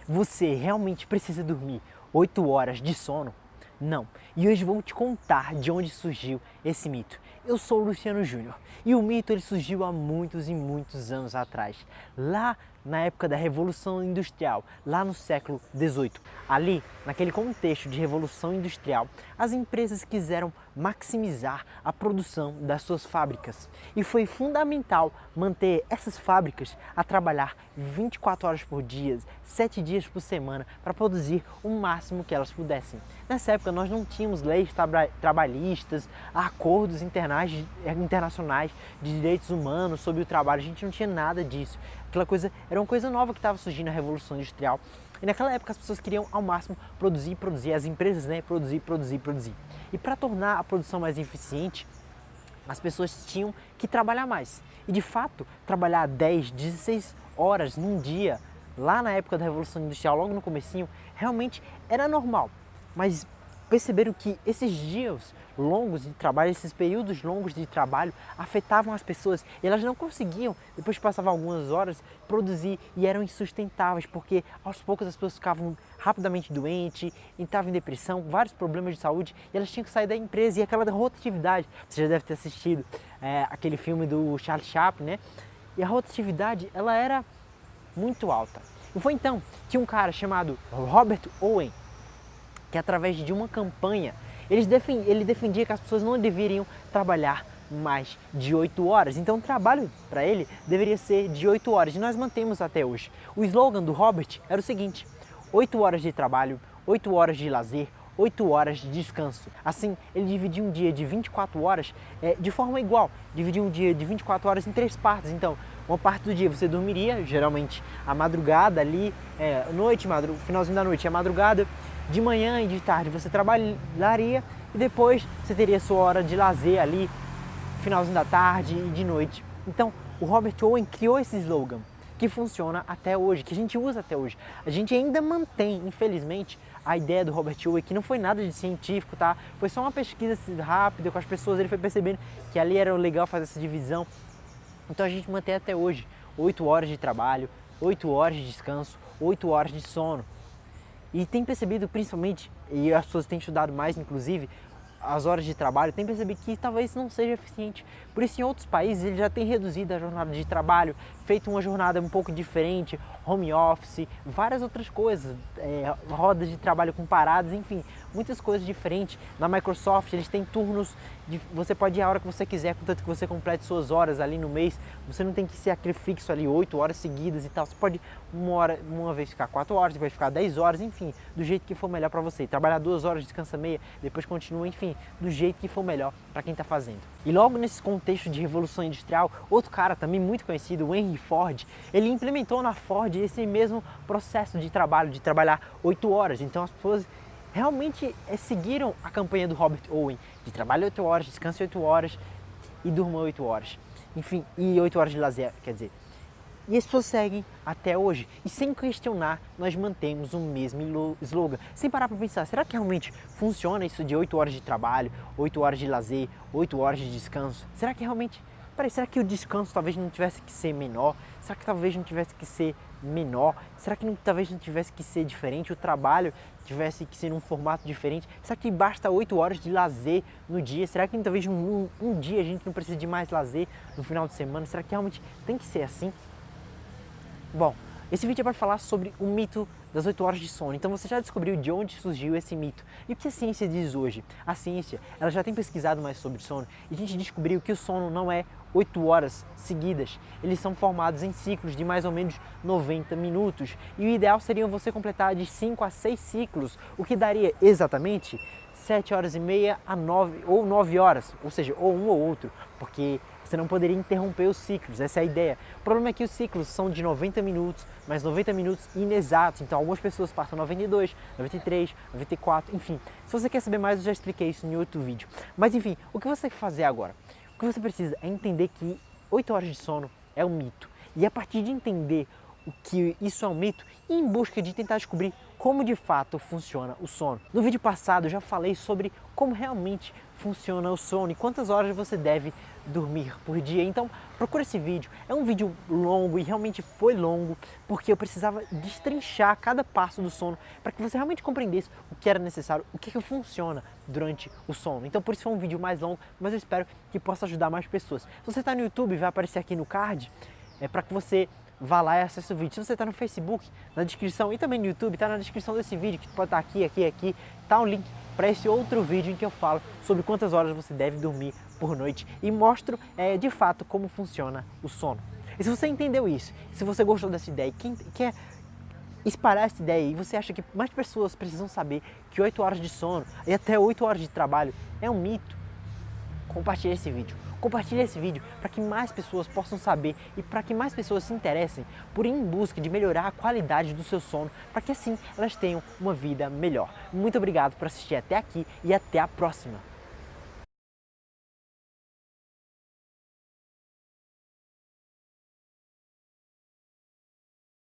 Você realmente precisa dormir 8 horas de sono? Não. E hoje vou te contar de onde surgiu esse mito. Eu sou o Luciano Júnior e o mito ele surgiu há muitos e muitos anos atrás, lá na época da Revolução Industrial, lá no século XVIII. Ali, naquele contexto de Revolução Industrial, as empresas quiseram maximizar a produção das suas fábricas e foi fundamental manter essas fábricas a trabalhar 24 horas por dia, 7 dias por semana, para produzir o máximo que elas pudessem. Nessa época nós não tínhamos leis trabalhistas, acordos internacionais de direitos humanos sobre o trabalho, a gente não tinha nada disso. Era uma coisa nova que estava surgindo na Revolução Industrial. E naquela época as pessoas queriam ao máximo produzir, as empresas, produzir. E para tornar a produção mais eficiente, as pessoas tinham que trabalhar mais. E de fato, trabalhar 10, 16 horas num dia, lá na época da Revolução Industrial, logo no comecinho, realmente era normal. Mas perceberam que esses dias longos de trabalho, esses períodos longos de trabalho afetavam as pessoas e elas não conseguiam, depois que passavam algumas horas, produzir e eram insustentáveis, porque aos poucos as pessoas ficavam rapidamente doentes, entravam em depressão, vários problemas de saúde e elas tinham que sair da empresa. E aquela rotatividade, você já deve ter assistido aquele filme do Charlie Chaplin, né? E a rotatividade, ela era muito alta. E foi então que um cara chamado Robert Owen, que através de uma campanha, ele defendia que as pessoas não deveriam trabalhar mais de 8 horas. Então o trabalho para ele deveria ser de 8 horas e nós mantemos até hoje. O slogan do Robert era o seguinte: 8 horas de trabalho, 8 horas de lazer, 8 horas de descanso. Assim, ele dividia um dia de 24 horas de forma igual. Dividia um dia de 24 horas em 3 partes. Então, uma parte do dia você dormiria, geralmente à madrugada ali, finalzinho da noite, à madrugada. De manhã e de tarde você trabalharia e depois você teria sua hora de lazer ali, finalzinho da tarde e de noite. Então, o Robert Owen criou esse slogan que funciona até hoje, que a gente usa até hoje. A gente ainda mantém, infelizmente, a ideia do Robert Owen, que não foi nada de científico, tá? Foi só uma pesquisa rápida com as pessoas, ele foi percebendo que ali era legal fazer essa divisão. Então a gente mantém até hoje 8 horas de trabalho, 8 horas de descanso, 8 horas de sono. E tem percebido principalmente, e as pessoas têm estudado mais inclusive, as horas de trabalho, tem percebido que talvez não seja eficiente. Por isso em outros países ele já tem reduzido a jornada de trabalho, feito uma jornada um pouco diferente, home office, várias outras coisas, rodas de trabalho com paradas, enfim, muitas coisas diferentes. Na Microsoft eles têm turnos, você pode ir a hora que você quiser, contanto que você complete suas horas ali no mês, você não tem que ser aquele fixo ali 8 horas seguidas e tal, você pode uma vez ficar 4 horas, depois ficar 10 horas, enfim, do jeito que for melhor para você. Trabalhar 2 horas, descansa meia, depois continua, enfim, do jeito que for melhor para quem está fazendo. E logo nesse contexto de Revolução Industrial, outro cara também muito conhecido, o Henry Ford, ele implementou na Ford esse mesmo processo de trabalho, de trabalhar 8 horas. Então as pessoas realmente seguiram a campanha do Robert Owen, de trabalho 8 horas, descanse 8 horas e durma 8 horas. Enfim, e 8 horas de lazer, quer dizer. E as pessoas seguem até hoje. E sem questionar, nós mantemos o mesmo slogan. Sem parar para pensar, será que realmente funciona isso de 8 horas de trabalho, 8 horas de lazer, 8 horas de descanso? Será que realmente... será que o descanso talvez não tivesse que ser menor? Será que talvez não tivesse que ser menor? Será que talvez não tivesse que ser diferente? O trabalho tivesse que ser num formato diferente? Será que basta 8 horas de lazer no dia? Será que talvez um dia a gente não precisa de mais lazer no final de semana? Será que realmente tem que ser assim? Bom, esse vídeo é para falar sobre o mito das 8 horas de sono. Então você já descobriu de onde surgiu esse mito. E o que a ciência diz hoje? A ciência ela já tem pesquisado mais sobre sono e a gente descobriu que o sono não é 8 horas seguidas. Eles são formados em ciclos de mais ou menos 90 minutos. E o ideal seria você completar de 5 a 6 ciclos, o que daria exatamente 7 horas e meia a 9 ou 9 horas, ou seja, ou um ou outro, porque você não poderia interromper os ciclos, essa é a ideia. O problema é que os ciclos são de 90 minutos, mas 90 minutos inexatos, então algumas pessoas passam 92, 93, 94, enfim. Se você quer saber mais, eu já expliquei isso em outro vídeo. Mas enfim, o que você tem que fazer agora? O que você precisa é entender que 8 horas de sono é um mito. E a partir de entender o que isso é um mito e em busca de tentar descobrir como de fato funciona o sono. No vídeo passado eu já falei sobre como realmente funciona o sono e quantas horas você deve dormir por dia. Então procura esse vídeo. É um vídeo longo e realmente foi longo porque eu precisava destrinchar cada passo do sono para que você realmente compreendesse o que era necessário, o que funciona durante o sono. Então por isso foi um vídeo mais longo, mas eu espero que possa ajudar mais pessoas. Se você está no YouTube, vai aparecer aqui no card, para que você vá lá e acesse o vídeo. Se você está no Facebook, na descrição, e também no YouTube, está na descrição desse vídeo, que pode estar aqui, está um link para esse outro vídeo em que eu falo sobre quantas horas você deve dormir por noite e mostro de fato como funciona o sono. E se você entendeu isso, se você gostou dessa ideia, quem quer espalhar essa ideia e você acha que mais pessoas precisam saber que 8 horas de sono e até 8 horas de trabalho é um mito, compartilhe esse vídeo. Compartilhe esse vídeo para que mais pessoas possam saber e para que mais pessoas se interessem por ir em busca de melhorar a qualidade do seu sono, para que assim elas tenham uma vida melhor. Muito obrigado por assistir até aqui e até a próxima!